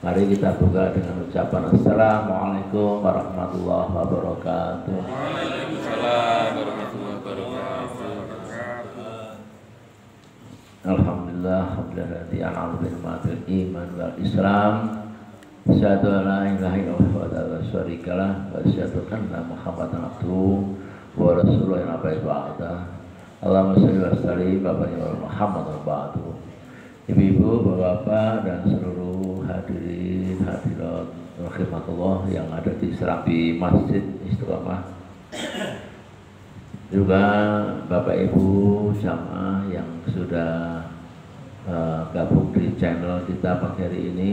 Mari kita buka dengan ucapan Assalamualaikum warahmatullahi wabarakatuh. Waalaikumsalam warahmatullahi wabarakatuh. Alhamdulillah, alhamdulillah an'ama bil ma'atil iman wal islam. Asyhadu an la ilaha illallah wa la syarika lah wa asyhadu anna Muhammadan abduhu wa rasuluhu yang apa ba'da. Allahumma shalli wa sallim ala Muhammad wa ba'du. Ibu-ibu, bapak-bapak dan seluruh hadirin hadirat rahimakumullah yang ada di Serabi Masjid Istiqomah, juga bapak ibu jamaah yang sudah gabung di channel kita pagi hari ini.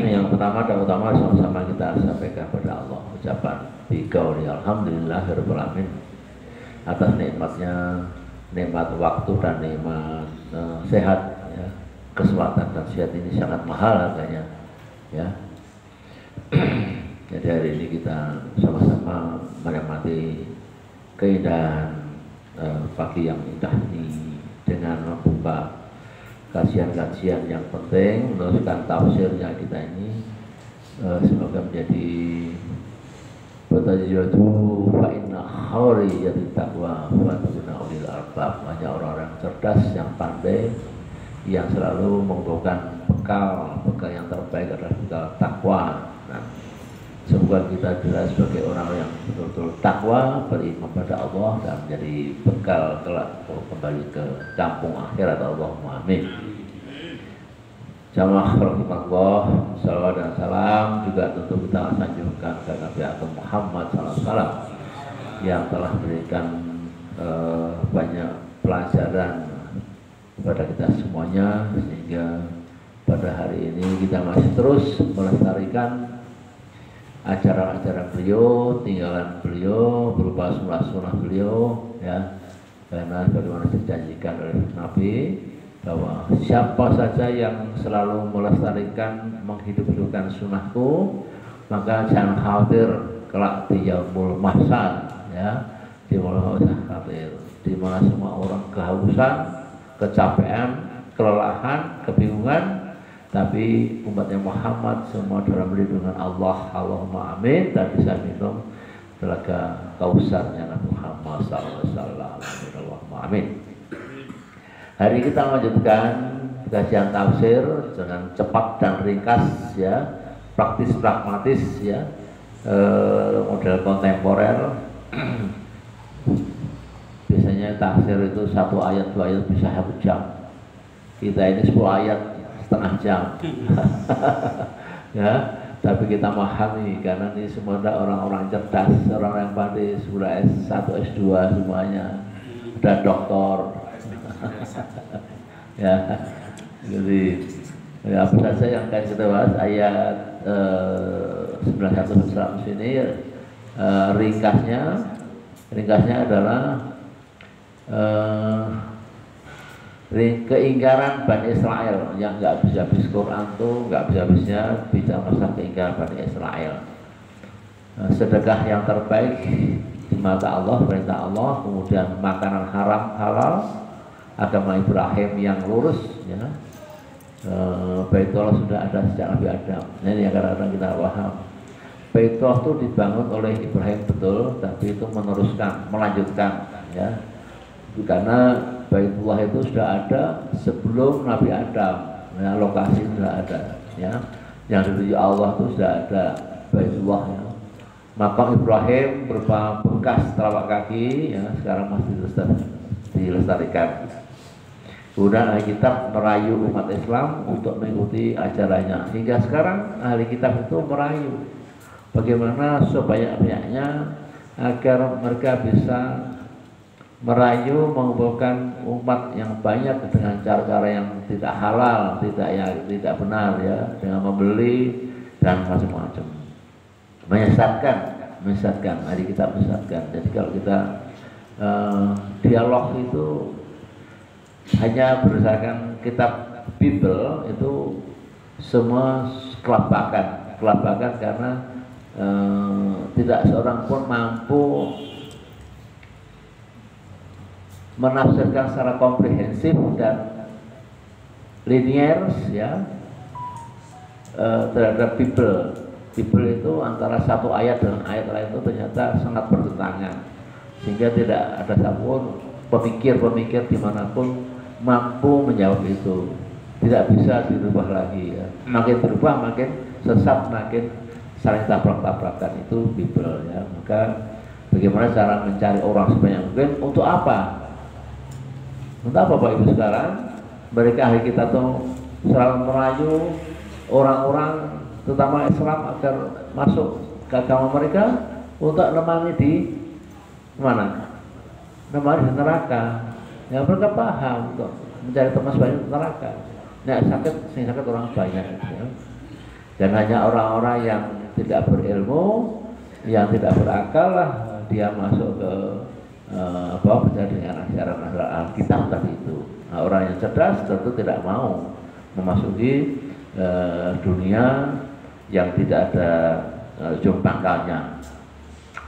Yang pertama dan utama sama-sama kita sampaikan kepada Allah ucapan biqauli alhamdulillahirabbil alamin atas nikmatnya, nikmat waktu dan nikmat sehat ya. Kesempatan dan sehat ini sangat mahal harganya ya. Jadi hari ini kita sama-sama menikmati keindahan pagi yang indah ini dengan membuka kajian-kajian yang penting, meneruskan tafsirnya kita ini. Semoga menjadi Batajiyatu fa inna khawri yaitu taqwa wa tuna ulil albab. Hanya orang-orang cerdas yang pandai yang selalu membutuhkan bekal yang terbaik adalah bekal takwa. Nah, semoga kita jelas sebagai orang yang betul-betul takwa, beriman pada Allah dan menjadi bekal kelak kembali ke kampung akhirat. Allahumma amin. Jamaah rahimahullah, salawat dan salam juga tentu kita sanjungkan ke Nabi Agung Muhammad SAW yang telah memberikan banyak pelajaran kepada kita semuanya, sehingga pada hari ini kita masih terus melestarikan ajaran-ajaran beliau, tinggalan beliau berupa sunnah-sunnah beliau ya, karena bagaimana dijanjikan oleh Nabi bahwa siapa saja yang selalu melestarikan, menghidupkan sunnahku, maka jangan khawatir kelak di yaumul mahsyar ya, di mana khawatir, di mana semua orang kehausan, kecapean, kelelahan, kebingungan, tapi umatnya Muhammad semua dalam lindungan Allah. Allahumma amin. Dan bisa minum telaga kausarnya Nabi Muhammad SAW. Allahumma amin. Hari ini kita lanjutkan kajian tafsir dengan cepat dan ringkas ya, praktis pragmatis ya, model kontemporer. Biasanya tafsir itu 1 ayat 2 ayat bisa 1 jam. Kita ini 10 ayat setengah jam. Ya, tapi kita memahami karena ini semua orang-orang cerdas, orang yang pandai, sudah S1 S2 semuanya, ada doktor. Ya, jadi ya, apa saja yang akan kita bahas ayat 91 ini ringkasnya adalah keingkaran Bani Israel yang nggak bisa habis Quran tuh nggak bisa habisnya bicara masalah keingkaran Bani Israel. Sedekah yang terbaik di mata Allah, perintah Allah, kemudian makanan haram halal, agama Ibrahim yang lurus ya. Baitullah sudah ada sejak Nabi Adam. Nah, ini yang kadang-kadang kita paham. Baitullah itu dibangun oleh Ibrahim betul, tapi itu meneruskan, melanjutkan ya. Karena Baitullah itu sudah ada sebelum Nabi Adam. Ya, lokasi sudah ada ya. Yang dituju Allah itu sudah ada Baitullah ya. Makam Ibrahim berupa bekas telapak kaki ya, sekarang masih dilestarikan. Kemudian ahli kitab merayu umat Islam untuk mengikuti ajarannya. Hingga sekarang ahli kitab itu merayu bagaimana sebanyak-banyaknya agar mereka bisa merayu mengumpulkan umat yang banyak dengan cara-cara yang tidak halal, tidak benar ya, dengan membeli dan macam-macam. Menyesatkan, ahli kitab menyesatkan. Jadi kalau kita dialog itu hanya berdasarkan kitab Bible itu semua kelabakan karena tidak seorang pun mampu menafsirkan secara komprehensif dan linear ya terhadap Bible. Bible itu antara satu ayat dengan ayat lain itu ternyata sangat bertentangan, sehingga tidak ada satupun pemikir-pemikir dimanapun mampu menjawab itu. Tidak bisa dirubah lagi ya. Makin berubah makin sesat, makin saling tabrak-tabrakan. Itu Bible ya. Maka bagaimana cara mencari orang sebanyak mungkin untuk apa? Untuk apa Bapak Ibu sekarang? Mereka ahli kita tuh selalu merayu orang-orang terutama Islam agar masuk ke agama mereka untuk nemani di mana? Nemani di neraka. Ya mereka paham untuk mencari teman sebanyak di neraka. Nah sakit orang banyak ya. Dan hanya orang-orang yang tidak berilmu, yang tidak berakal lah dia masuk ke percaya dengan ajaran-ajaran Alkitab tadi itu. Nah, orang yang cerdas tentu tidak mau memasuki dunia yang tidak ada ujung pangkalnya.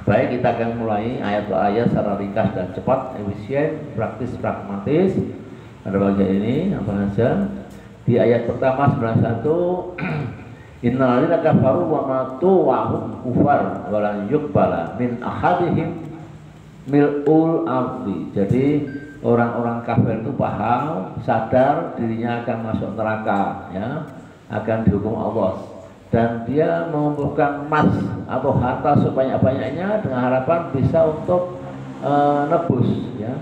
Baik, kita akan mulai ayat per ayat secara ringkas dan cepat, efisien, praktis, pragmatis. Pada bagian ini apa saja? Di ayat pertama 91, innal ladzina kafaru wa matu wa hum kufar wa lan yuqbala min ahadihim mil'ul ardi. Jadi orang-orang kafir itu paham, sadar dirinya akan masuk neraka ya, akan dihukum Allah, dan dia mengumpulkan emas atau harta sebanyak-banyaknya dengan harapan bisa untuk nebus ya.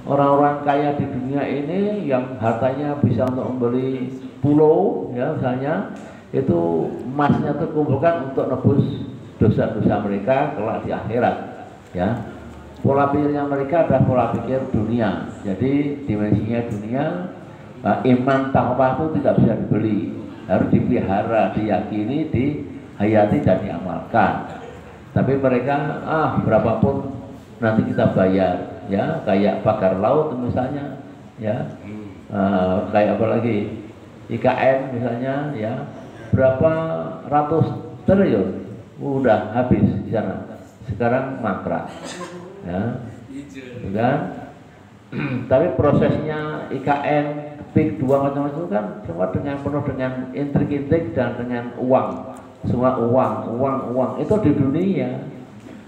Orang-orang kaya di dunia ini yang hartanya bisa untuk membeli pulau ya misalnya, itu emasnya terkumpulkan untuk nebus dosa-dosa mereka kelak di akhirat ya. Pola pikirnya mereka adalah pola pikir dunia. Jadi dimensinya dunia, iman takwa itu tidak bisa dibeli, harus dipelihara, diyakini, dihayati dan diamalkan. Tapi mereka berapapun nanti kita bayar ya, kayak bakar laut misalnya ya, kayak apa lagi IKN misalnya ya, berapa ratus triliun udah habis di sana, sekarang mangkrak ya, kan? Tapi prosesnya IKN, PIK 2 macam-macam itu kan semua dengan penuh dengan intrik-intrik dan dengan uang, semua uang itu di dunia.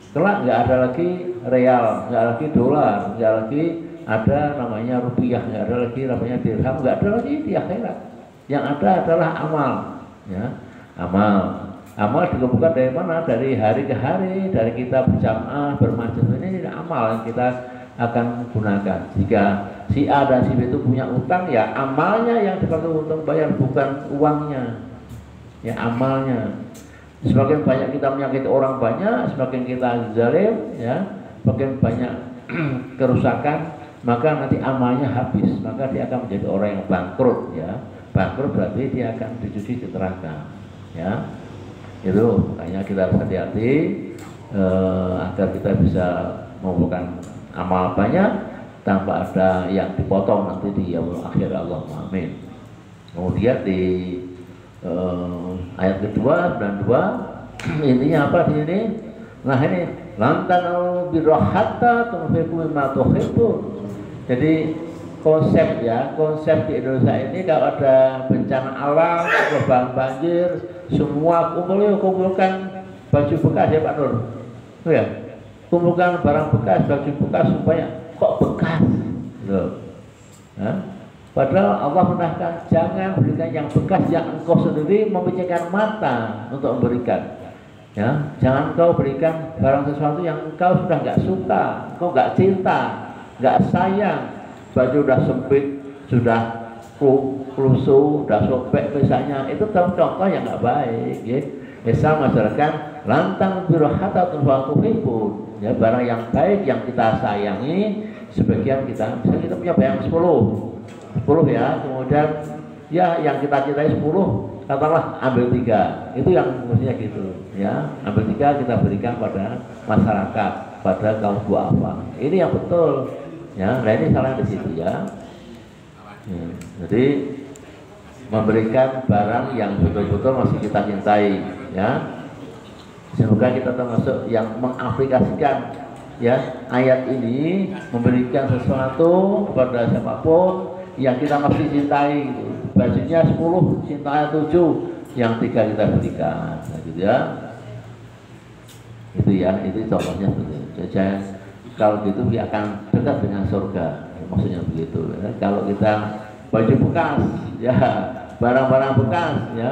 Kelak nggak ada lagi real, nggak ada lagi dolar, nggak lagi ada namanya rupiah, nggak ada lagi namanya dirham, nggak ada lagi di akhirat. Yang ada adalah amal, ya, amal dikumpulkan dari mana? Dari hari ke hari, dari kita berjamaah, bermajlis, ini amal yang kita akan gunakan. Jika si A dan si B itu punya utang, ya amalnya yang dipakai untuk bayar, bukan uangnya, ya amalnya. Semakin banyak kita menyakiti orang banyak, semakin kita zalim, ya, semakin banyak kerusakan, maka nanti amalnya habis, maka dia akan menjadi orang yang bangkrut, ya. Bangkrut berarti dia akan dicuci di neraka, ya. Itu makanya kita harus hati-hati agar kita bisa mengumpulkan amal banyak tanpa ada yang dipotong nanti di yaumul akhir. Allahumma amin. Kemudian di ayat kedua dan dua intinya apa di sini? Nah ini lantanul birra hatta tunfiqu mimma tuhibbun. Jadi konsep di Indonesia ini kalau ada bencana alam, lubang banjir, semua kumpulkan baju bekas ya Pak Nur. Oh ya, kumpulkan barang bekas, baju bekas supaya kok bekas. Loh. Padahal Allah menahkan jangan berikan yang bekas yang engkau sendiri memikirkan mata untuk memberikan. Ya, jangan kau berikan barang sesuatu yang engkau sudah nggak suka, engkau nggak cinta, nggak sayang. Baju sudah sempit, sudah lusuh, sudah sobek misalnya, itu contoh yang nggak baik. Ya. Islam mengajarkan lantang birrohata tunfatuhibun. Ya, barang yang baik yang kita sayangi, sebagian kita punya bayang 10 ya, kemudian ya yang kita cintai 10, katakanlah ambil 3, itu yang mestinya gitu ya, ambil 3 kita berikan pada masyarakat, pada kaum duafa, ini yang betul ya. Nah ini salah di situ ya. Jadi memberikan barang yang betul-betul masih kita cintai ya. Semoga kita termasuk yang mengaplikasikan ya ayat ini, memberikan sesuatu kepada siapapun yang kita masih cintai gitu. bajunya 10, cintanya 7, yang 3 kita berikan, nah, gitu ya. Itu ya, itu contohnya seperti itu. Kalau gitu dia akan dekat dengan surga, maksudnya begitu. Ya. Kalau kita baju bekas, ya barang-barang bekas, ya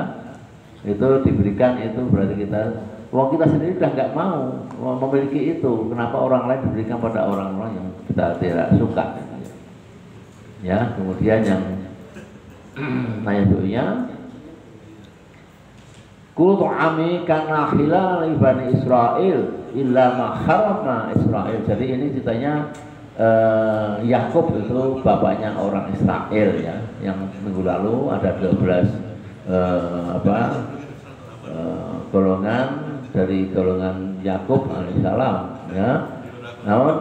itu diberikan, itu berarti kita, uang kita sendiri sudah nggak mau memiliki itu. Kenapa orang lain diberikan pada orang-orang yang kita tidak suka? Ya, kemudian yang nanya doanya, kul tu'ami kana hilal Bani Israel illa ma harama Israel. Jadi ini ceritanya Yakub itu bapaknya orang Israel ya, yang minggu lalu ada 12 golongan dari golongan Yakub alaihissalam ya. Namun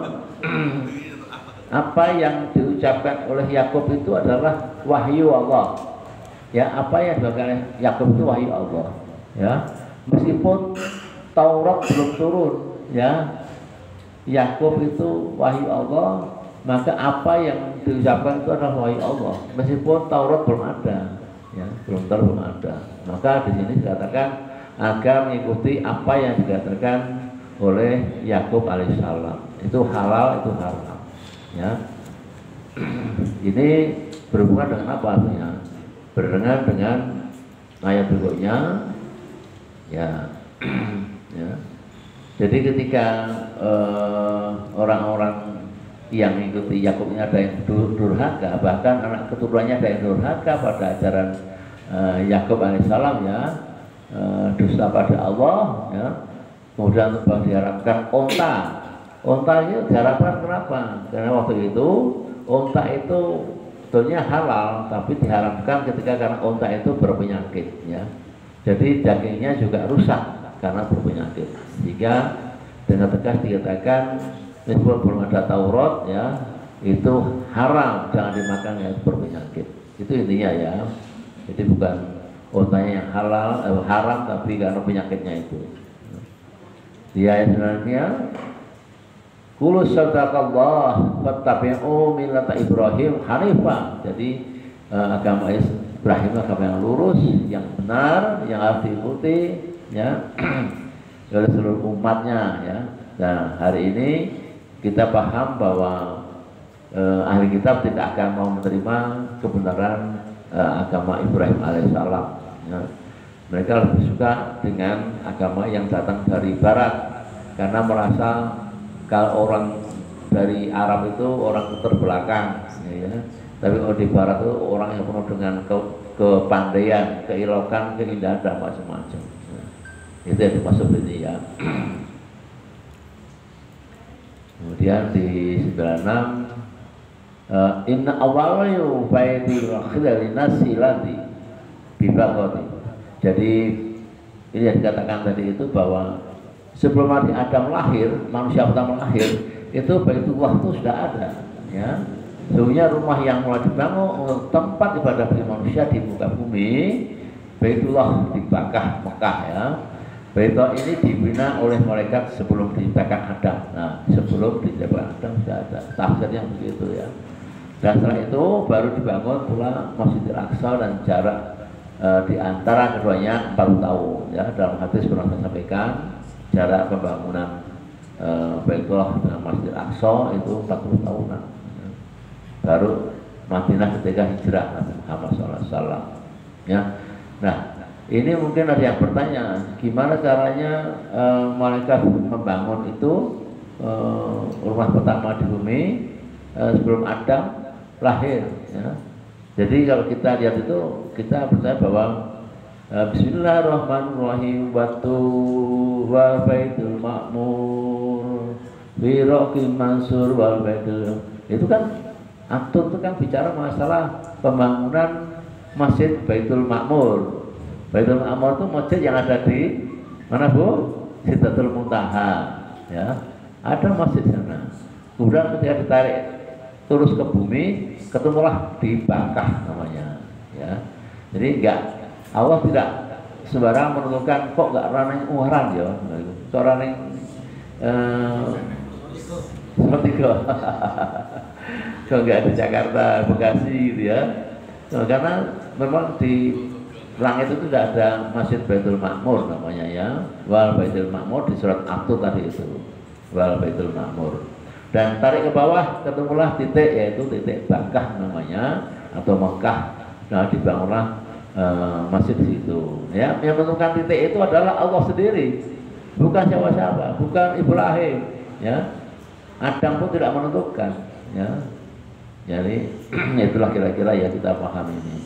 apa yang diucapkan oleh Yakub itu adalah wahyu Allah. Ya, apa yang diucapkan Yakub itu wahyu Allah. Ya, meskipun Taurat belum turun, ya, Yakub itu wahyu Allah, maka apa yang diucapkan itu adalah wahyu Allah. Meskipun Taurat belum ada, ya, belum ada. Maka di sini dikatakan agar mengikuti apa yang dikatakan oleh Yakub alaihissalam. Itu halal, itu haram. Ya, ini berhubungan dengan apa artinya? Berhubungan dengan ayat berikutnya, ya, ya. Jadi ketika orang-orang yang mengikuti Yakub ini ada yang durhaka, bahkan anak keturunannya ada yang durhaka pada ajaran Yakub alaihissalam, ya, dusta pada Allah, ya. Kemudian diharapkan onta. Onta itu diharapkan kenapa? Karena waktu itu onta itu sebetulnya halal, tapi diharapkan ketika karena onta itu berpenyakit, ya. Jadi dagingnya juga rusak karena berpenyakit. Sehingga dengan tegas dikatakan meskipun belum ada Taurat, ya, itu haram, jangan dimakan yang berpenyakit. Itu intinya ya. Jadi bukan ontanya yang halal, haram, tapi karena penyakitnya itu. Di ayat selanjutnya, Qul sadaqallah fattabi'u millata Ibrahim hanifah. Jadi agama Ibrahim agama yang lurus, yang benar, yang harus diikuti, ya, oleh seluruh umatnya, ya. Nah, hari ini kita paham bahwa ahli kitab tidak akan mau menerima kebenaran agama Ibrahim alaihissalam, ya. Mereka lebih suka dengan agama yang datang dari barat karena merasa kalau orang dari Arab itu orang terbelakang, ya. Tapi kalau di barat itu orang yang penuh dengan kepandaian, keilokan, keindahan dan macam-macam. Itu yang dimaksud ini, ya. Kemudian di 96, inna awalayu baiti khilali nasilati bibaqati. Jadi ini yang dikatakan tadi itu bahwa sebelum Nabi Adam lahir, manusia pertama lahir, itu Baitullah itu sudah ada, ya. Sebenarnya rumah yang mulai dibangun, tempat ibadah bagi manusia di muka bumi, Baitullah di Mekah, ya. Baitullah ini dibina oleh malaikat sebelum diciptakan Adam. Nah, sebelum diciptakan Adam sudah ada. Tafsirnya begitu, ya. Dan setelah itu baru dibangun pula Masjidil Aqsa dan jarak di antara keduanya 40 tahun, ya. Dalam hadis pernah saya sampaikan jarak pembangunan Baitullah dengan Masjidil Aqsa itu 40 tahunan. Ya. Baru Madinah ketika hijrah Nabi Muhammad SAW, ya. Nah, ini mungkin ada yang bertanya, gimana caranya malaikat membangun itu rumah pertama di bumi sebelum Adam lahir, ya. Jadi kalau kita lihat itu, kita percaya bahwa Bismillahirrahmanirrahim wa baitul ma'mur biraqim mansur wal baitul. Itu kan atur itu kan bicara masalah pembangunan Masjid Baitul Ma'mur. Baitul Ma'mur itu masjid yang ada di mana, Bu? Sidratul Muntaha, ya. Ada masjid sana. Kemudian ketika ditarik terus ke bumi, ketemulah di Bakkah namanya, ya. Jadi Allah tidak sembarang menentukan kok nggak raneng uaran, ya. Kok raneng seperti kok nggak ada Jakarta, Bekasi, gitu, ya. Karena memang di langit itu tidak ada Masjid Baitul Ma'mur namanya ya. Wal Baitul Ma'mur di surat At-Tur tadi itu. Wal Baitul Ma'mur. Dan tarik ke bawah ketemulah titik, yaitu titik Bakkah namanya atau Mekah. Nah, dibangunlah masjid di situ. Ya, yang menentukan titik itu adalah Allah sendiri. Bukan siapa-siapa, bukan Ibrahim, ya. Adam pun tidak menentukan, ya. Jadi itulah kira-kira ya kita paham ini.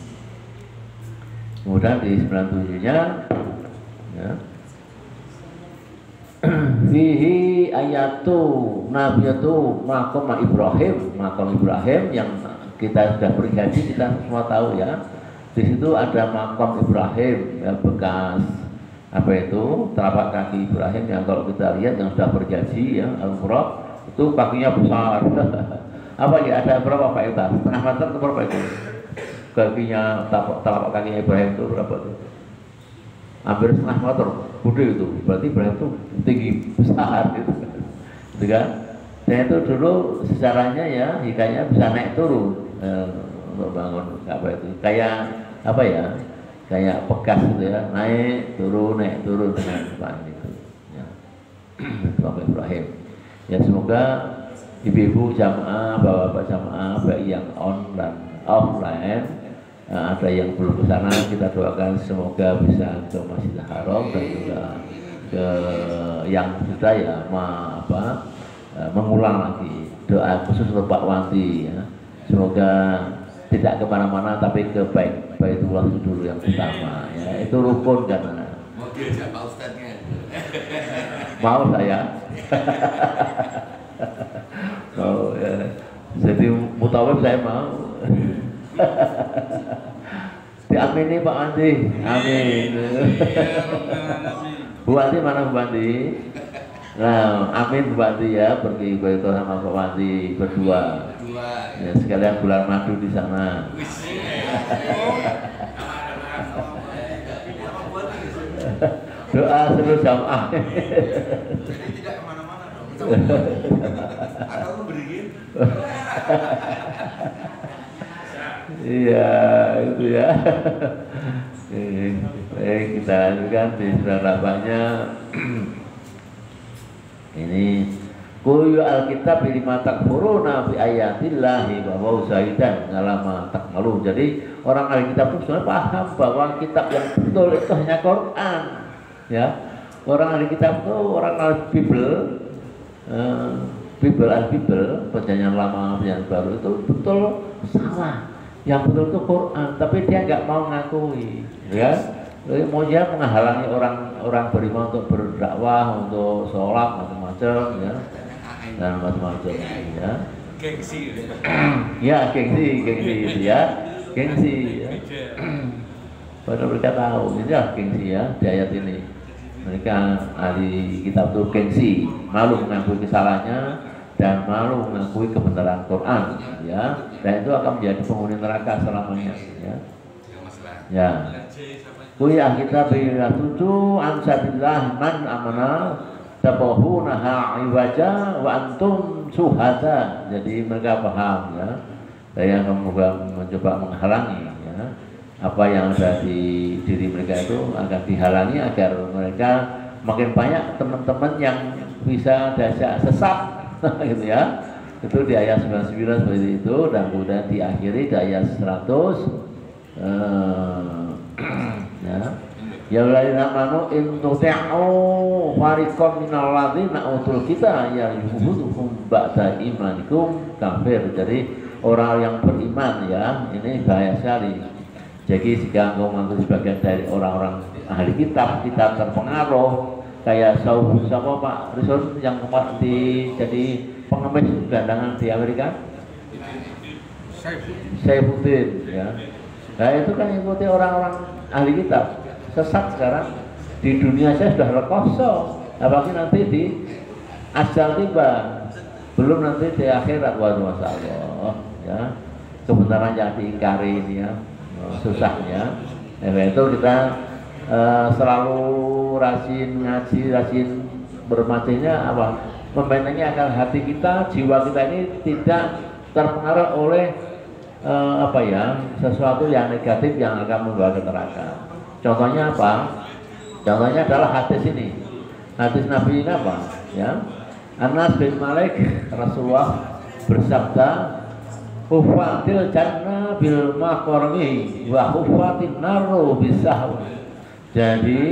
Kemudian di 97-nya ya. Fihi ayatu nabiyatu maqam Ibrahim yang kita sudah berjanji, kita semua tahu ya. Di situ ada makam Ibrahim ya, bekas apa itu telapak kaki Ibrahim yang kalau kita lihat yang sudah berjanji ya Al-Qur'an itu kakinya besar. Apa ya, ada berapa Pak Eta? Setengah meter atau berapa itu? Kakinya telapak kakinya Ibrahim itu berapa itu? Hampir setengah meter, gede itu. Berarti Ibrahim itu tinggi besar gitu kan? Dan itu dulu sejarahnya ya, hikayanya bisa naik turun untuk bangun apa itu. Kayak apa ya? Kayak bekas gitu ya, naik turun dengan depan itu. Ya. Bapak Ibrahim. Ya semoga ibu-ibu jamaah, bapak-bapak jamaah, baik yang on dan offline, ada yang belum ke sana, kita doakan semoga bisa ke Masjidil Haram dan juga ke yang sudah ya mengulang lagi doa khusus untuk Pak Wanti ya. Semoga tidak kemana-mana tapi ke Baitullah itu dulu yang utama ya, itu rukun karena mau diajak Pak Ustadznya. Mau saya. Oh, ya. Jadi mutawif saya mau. Diamini Pak Andi. Amin. Bu Andi mana Bu Andi? Nah, amin Bu Andi ya, pergi ke itu sama Pak Andi berdua. Ya, sekalian bulan madu di sana. Doa seluruh jamaah. Tidak kemana-mana dong. Atau memberikan. Iya itu ya. Baik, kita lanjutkan di surat rabahnya. Ini Kuyu Alkitab lima takfuruna bi ayatillahi bahwa usaidan ngalama takmalu. Jadi orang Alkitab itu sebenarnya paham bahwa kitab yang betul itu hanya Quran. Ya, orang Alkitab itu orang Al-Bible, Al-Bible, perjanjian lama, perjanjian baru itu betul salah. Yang betul itu Quran, tapi dia nggak mau ngakui, ya. Mau dia menghalangi orang beriman untuk berdakwah, untuk sholat macam-macam, ya, dan macam-macam, ya. Gengsi. Ya, gengsi itu ya, gengsi. Ya. Padahal mereka tahu, ini ya gengsi ya di ayat ini. Mereka ahli kitab itu gengsi, malu mengakui kesalahannya dan malu mengakui kebenaran Quran, ya. Dan itu akan menjadi penghuni neraka selamanya, ya. Ya. Kuliah kita bila tujuh ansabillah man amana tabahunaha iwaja wa antum suhada. Jadi mereka paham ya. Saya mencoba menghalangi ya. Apa yang ada di diri mereka itu akan dihalangi agar mereka makin banyak teman-teman yang bisa diajak sesat gitu ya. Itu di ayat 99 seperti itu, dan kemudian diakhiri di ayat 100 ya. Ya alladzina amanu in tuti'u fariqam minal ladzina utul kita ya yuhibbuhum ba'da imanikum kafir. Jadi orang yang beriman ya, ini bahaya sekali. Jadi jika engkau mengaku sebagian dari orang-orang ahli kitab, kita terpengaruh kayak siapa Pak Rison yang kemarin jadi pengemis gelandangan di Amerika, Saifuddin ya. Nah itu kan ikuti orang-orang ahli kitab, sesat sekarang di dunia saya sudah rekoso, apalagi nanti di ajal tiba, belum nanti di akhirat. Waduh masya Allah ya, kebenaran yang diingkari ini ya, susahnya. Itu kita selalu rajin ngaji, rajin bermacanya apa, membentengi agar hati kita, jiwa kita ini tidak terpengaruh oleh apa ya, sesuatu yang negatif yang akan membawa ke neraka. Contohnya apa? Contohnya adalah hadis ini. Hadis Nabi ini apa? Ya, Anas bin Malik Rasulullah bersabda, "Hufatil jannah bil makormi wa hufatin naru bisahwi." Jadi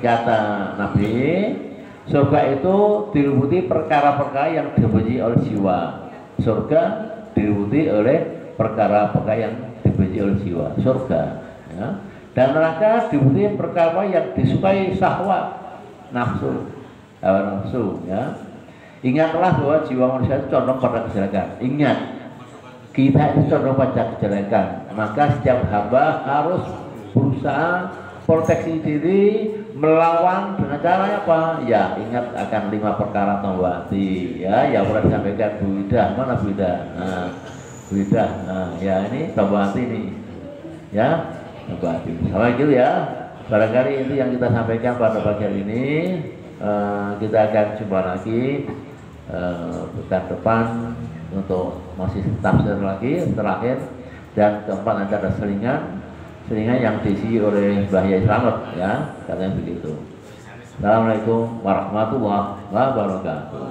kata Nabi, surga itu diliputi perkara-perkara yang dibenci oleh jiwa. Surga diliputi oleh perkara-perkara yang dibenci oleh jiwa. Surga, ya. Dan neraka diliputi perkara yang disukai syahwat, nafsu, hawa nafsu, ya. Ingatlah bahwa jiwa manusia itu condong pada kejelekan. Ingat, kita itu condong pada kejelekan. Maka setiap hamba harus berusaha proteksi diri, melawan dengan caranya apa? Ya, ingat akan 5 perkara tawati. Ya, yang pernah disampaikan Bu Ida. Mana Bu Ida? Nah, Bu Ida. Nah, ya ini tawati nih. Ya, tawati. Sama gitu ya. Barangkali itu yang kita sampaikan pada pagi hari ini. Kita akan jumpa lagi pekan depan untuk masih tafsir lagi terakhir, dan keempat nanti ada selingan yang diisi oleh Mbah Yai Slamet, ya, katanya begitu. Assalamualaikum warahmatullahi wabarakatuh.